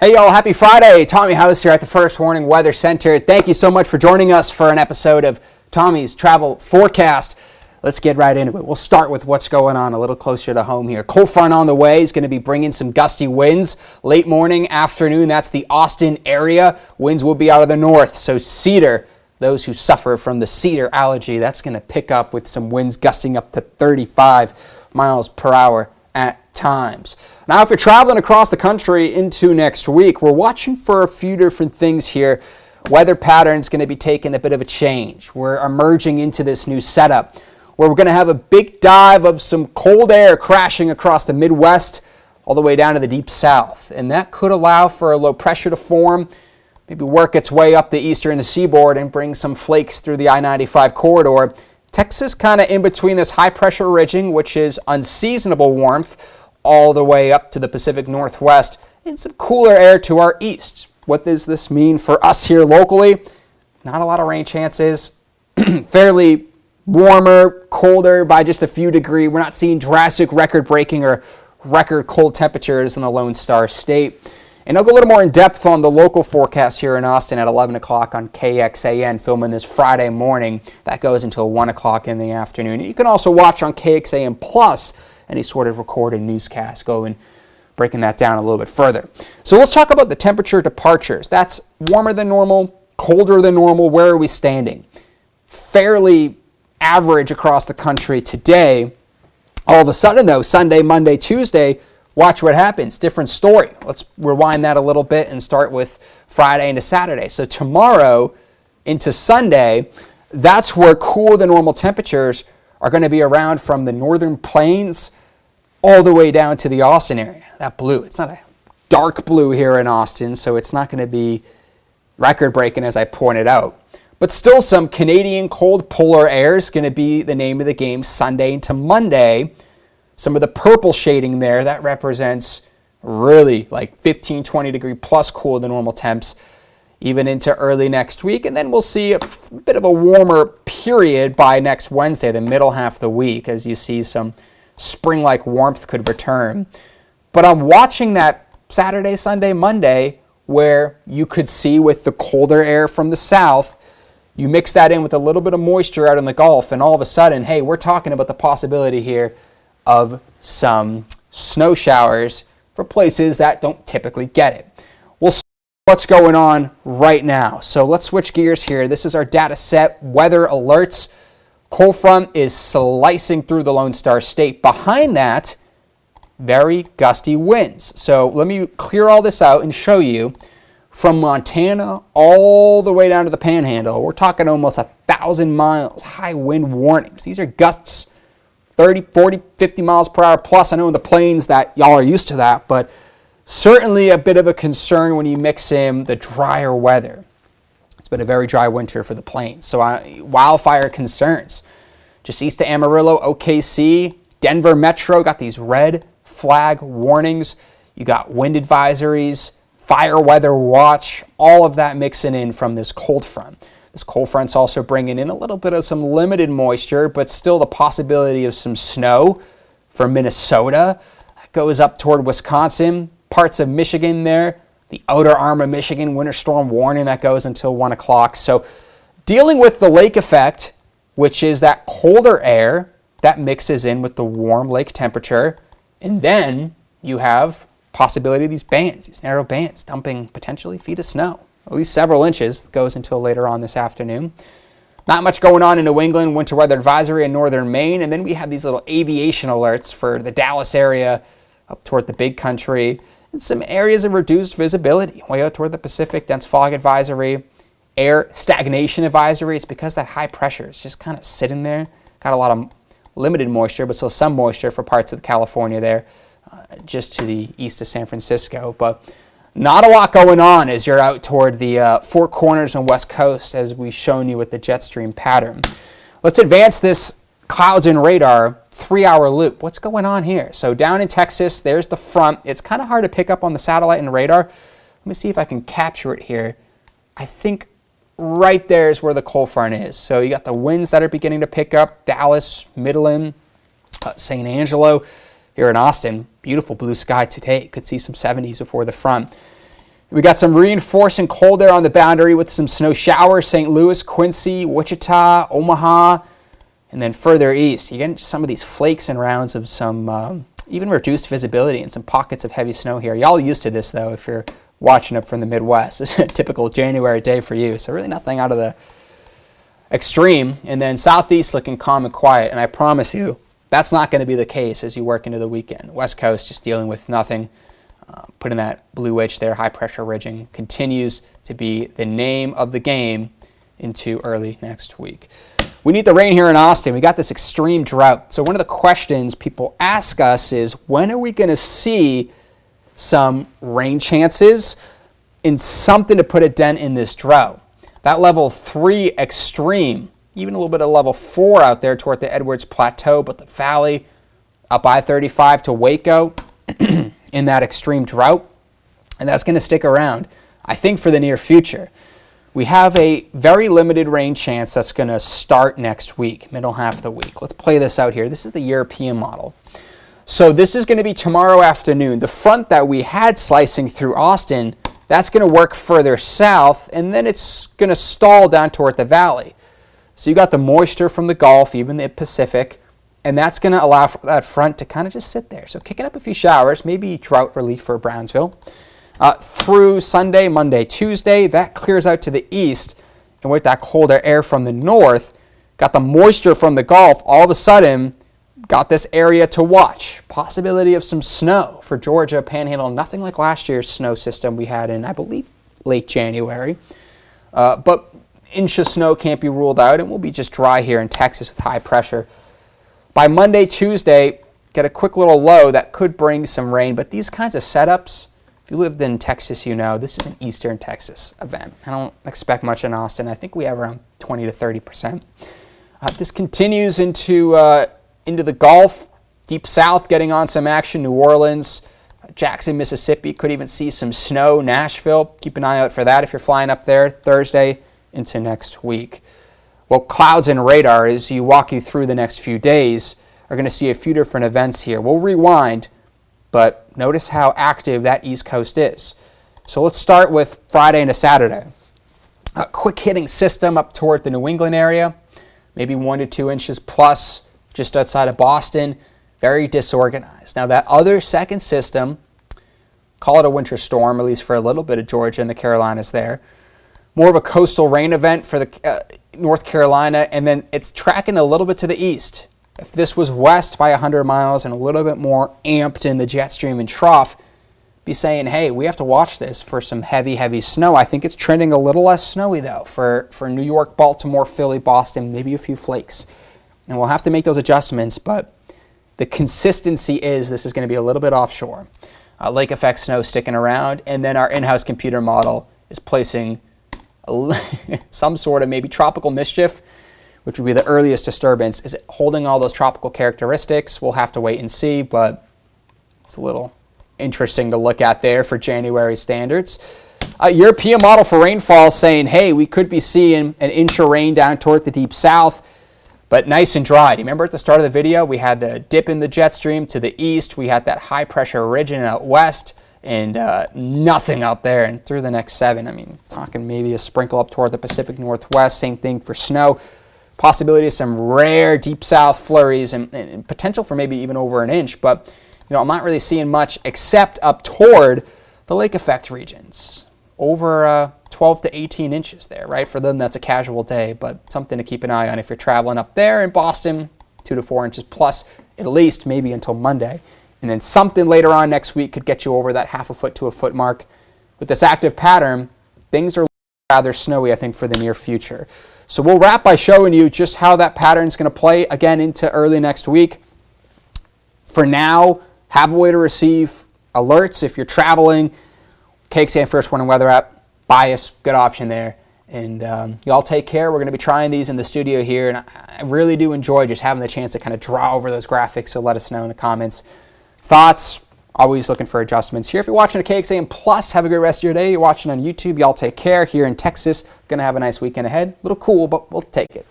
Hey y'all, happy Friday. Tommy House here at the First Warning Weather Center. Thank you so much for joining us for an episode of Tommy's Travel Forecast. Let's get right into it. We'll start with what's going on a little closer to home here. Cold front on the way is going to be bringing some gusty winds. Late morning, afternoon, that's the Austin area. Winds will be out of the north, so cedar, those who suffer from the cedar allergy, that's going to pick up with some winds gusting up to 35 miles per hour at times. Now, if you're traveling across the country into next week, we're watching for a few different things here. Weather patterns going to be taking a bit of a change. We're emerging into this new setup where we're going to have a big dive of some cold air crashing across the Midwest all the way down to the deep south. And that could allow for a low pressure to form, maybe work its way up the eastern seaboard and bring some flakes through the I-95 corridor. Texas kind of in between this high pressure ridging, which is unseasonable warmth, all the way up to the Pacific Northwest, and some cooler air to our east. What does this mean for us here locally? Not a lot of rain chances. Fairly warmer, colder by just a few degrees. We're not seeing drastic record-breaking or record cold temperatures in the Lone Star State. And I'll go a little more in depth on the local forecast here in Austin at 11 o'clock on KXAN, filming this Friday morning. That goes until 1 o'clock in the afternoon. You can also watch on KXAN Plus any sort of recorded newscast, breaking that down a little bit further. So let's talk about the temperature departures. That's warmer than normal, colder than normal. Where are we standing? Fairly average across the country today. All of a sudden, though, Sunday, Monday, Tuesday, watch what happens. Different story. Let's rewind that a little bit and start with Friday into Saturday. So tomorrow into Sunday, that's where cooler than normal temperatures are going to be around from the northern plains all the way down to the Austin area. That blue, it's not a dark blue here in Austin, so it's not going to be record-breaking as I pointed out. But still some Canadian cold polar air is going to be the name of the game Sunday into Monday. Some of the purple shading there, that represents really like 15, 20 degree plus cooler than normal temps even into early next week. And then we'll see a bit of a warmer period by next Wednesday, the middle half of the week, as you see some spring-like warmth could return. But I'm watching that Saturday, Sunday, Monday, where you could see with the colder air from the south, you mix that in with a little bit of moisture out in the Gulf, and all of a sudden, hey, we're talking about the possibility here of some snow showers for places that don't typically get it. We'll see what's going on right now. So let's switch gears here. This is our data set, weather alerts. Cold front is slicing through the Lone Star State. Behind that, very gusty winds. So let me clear all this out and show you from Montana all the way down to the Panhandle. We're talking almost 1,000 miles, high wind warnings. These are gusts 30, 40, 50 miles per hour plus. I know in the plains that y'all are used to that, but certainly a bit of a concern when you mix in the drier weather. It's been a very dry winter for the plains. So wildfire concerns. Just east of Amarillo, OKC, Denver Metro got these red flag warnings. You got wind advisories, fire weather watch, all of that mixing in from this cold front. This cold front's also bringing in a little bit of some limited moisture, but still the possibility of some snow for Minnesota. That goes up toward Wisconsin, parts of Michigan there. The outer arm of Michigan, winter storm warning, that goes until 1 o'clock. So dealing with the lake effect, which is that colder air that mixes in with the warm lake temperature. And then you have possibility of these bands, these narrow bands, dumping potentially feet of snow. At least several inches, goes until later on this afternoon. Not much going on in New England, winter weather advisory in northern Maine. And then we have these little aviation alerts for the Dallas area, up toward the big country, and some areas of reduced visibility, way out toward the Pacific, dense fog advisory, air stagnation advisory. It's because that high pressure is just kind of sitting there. Got a lot of limited moisture, but still some moisture for parts of California there, just to the east of San Francisco. But not a lot going on as you're out toward the Four Corners and West Coast, as we've shown you with the jet stream pattern. Let's advance this clouds and radar 3-hour loop. What's going on here? So down in Texas, there's the front. It's kind of hard to pick up on the satellite and radar. Let me see if I can capture it here. I think right there is where the cold front is. So you got the winds that are beginning to pick up. Dallas, Midland, St. Angelo. Here in Austin, beautiful blue sky today. Could see some 70s before the front. We got some reinforcing cold there on the boundary with some snow showers, St. Louis, Quincy, Wichita, Omaha, and then further east. You get some of these flakes and rounds of some even reduced visibility and some pockets of heavy snow here. Y'all used to this, though, if you're watching up from the Midwest. It's a typical January day for you, so really nothing out of the extreme. And then southeast looking calm and quiet, and I promise you that's not going to be the case as you work into the weekend. West Coast just dealing with nothing. Putting that blue witch there, high pressure ridging, continues to be the name of the game into early next week. We need the rain here in Austin. We got this extreme drought. So one of the questions people ask us is, when are we going to see some rain chances and something to put a dent in this drought? That level 3 extreme, even a little bit of level 4 out there toward the Edwards Plateau, but the valley up I-35 to Waco in that extreme drought, and that's going to stick around, I think, for the near future. We have a very limited rain chance that's going to start next week, middle half of the week. Let's play this out here. This is the European model. So this is going to be tomorrow afternoon. The front that we had slicing through Austin, that's going to work further south, and then it's going to stall down toward the valley. So you got the moisture from the Gulf, even the Pacific, and that's going to allow for that front to kind of just sit there. So kicking up a few showers, maybe drought relief for Brownsville. Through Sunday, Monday, Tuesday, that clears out to the east. And with that colder air from the north, got the moisture from the Gulf, all of a sudden got this area to watch. Possibility of some snow for Georgia, Panhandle. Nothing like last year's snow system we had in, I believe, late January. But inch of snow can't be ruled out, and we'll be just dry here in Texas with high pressure. By Monday, Tuesday, get a quick little low that could bring some rain, but these kinds of setups, if you lived in Texas, you know, this is an Eastern Texas event. I don't expect much in Austin. I think we have around 20 to 30%. This continues into the Gulf, deep south, getting on some action. New Orleans, Jackson, Mississippi, could even see some snow. Nashville, keep an eye out for that if you're flying up there Thursday into next week. Well, clouds and radar, as you walk you through the next few days, are going to see a few different events here. We'll rewind, but notice how active that East Coast is. So let's start with Friday into Saturday. A quick hitting system up toward the New England area, maybe 1 to 2 inches plus just outside of Boston. Very disorganized. Now that other second system, call it a winter storm, at least for a little bit of Georgia and the Carolinas there. More of a coastal rain event for the North Carolina, and then it's tracking a little bit to the east. If this was west by 100 miles and a little bit more amped in the jet stream and trough, be saying, hey, we have to watch this for some heavy, heavy snow. I think it's trending a little less snowy, though, for New York, Baltimore, Philly, Boston, maybe a few flakes. And we'll have to make those adjustments, but the consistency is this is going to be a little bit offshore. Lake effect snow sticking around, and then our in-house computer model is placing some sort of maybe tropical mischief, which would be the earliest disturbance. Is it holding all those tropical characteristics? We'll have to wait and see, but it's a little interesting to look at there for January standards. European model for rainfall saying, hey, we could be seeing an inch of rain down toward the deep south, but nice and dry. Do you remember at the start of the video, we had the dip in the jet stream to the east. We had that high pressure region out west, and nothing out there. And through the next 7, I mean, talking maybe a sprinkle up toward the Pacific Northwest. Same thing for snow. Possibility of some rare deep south flurries and potential for maybe even over an inch. But, you know, I'm not really seeing much except up toward the lake effect regions. Over 12 to 18 inches there, right? For them, that's a casual day, but something to keep an eye on if you're traveling up there in Boston, 2 to 4 inches plus, at least maybe until Monday. And then something later on next week could get you over that 1/2 foot to a foot mark. With this active pattern, things are rather snowy, I think, for the near future. So we'll wrap by showing you just how that pattern is going to play again into early next week. For now, have a way to receive alerts if you're traveling. KXAN First Warning Weather app, bias, good option there. And y'all take care. We're going to be trying these in the studio here, and I really do enjoy just having the chance to kind of draw over those graphics, so let us know in the comments. Thoughts, always looking for adjustments here. If you're watching a KXAN Plus, have a great rest of your day. You're watching on YouTube, y'all take care. Here in Texas, going to have a nice weekend ahead. A little cool, but we'll take it.